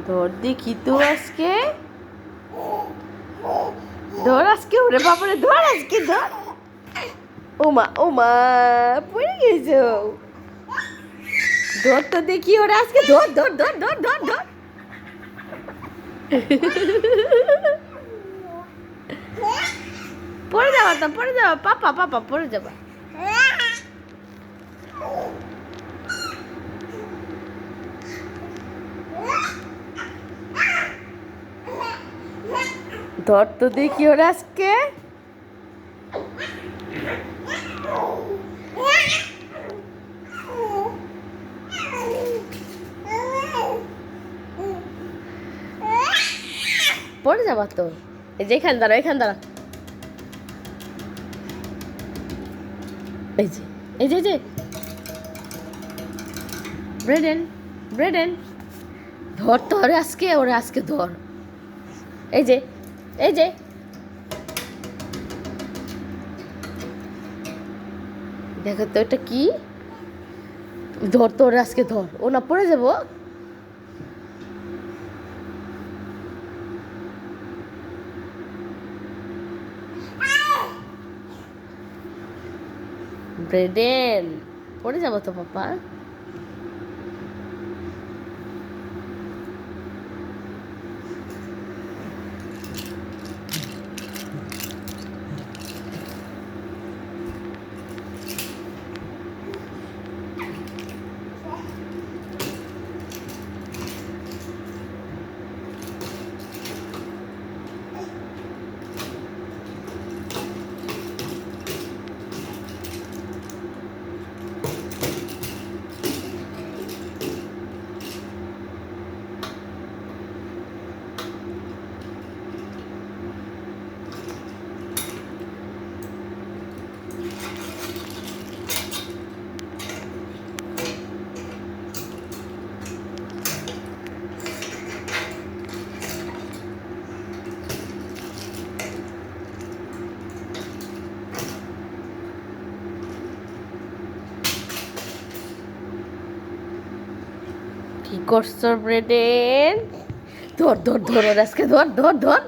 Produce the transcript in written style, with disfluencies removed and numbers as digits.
ধর দেখি তো আজকে, ধর আজকে, ওরে বাবারে ধর আজকে, ধর। ওমা ওমা, পড়ে গেছো। ধর তো দেখি ওরে আজকে, ধর ধর ধর ধর ধর ধর। পড়ে যাবা তো, পড়ে যাবা, পাপা পাপা পড়ে যাবা। ধর তো দেখি ওরা আজকে। পড়ে যাবা তো। এই যে এখানে দাঁড়া, এখানে দাঁড়া। এই যে এই যে এই যে ব্রেডেন, ব্রেডেন ধর তো ওরে আজকে, ওরে আজকে ধর। এই যে এই যে, দেখো তো এটা কি। ধর তো ওরে আজকে, ধর। ও না পড়ে যাবো। ব্রেডেন পড়ে যাবো তো পাপা। কি করছো ব্রেডেন? ধর ধর ধর আজকে, ধর ধর ধর।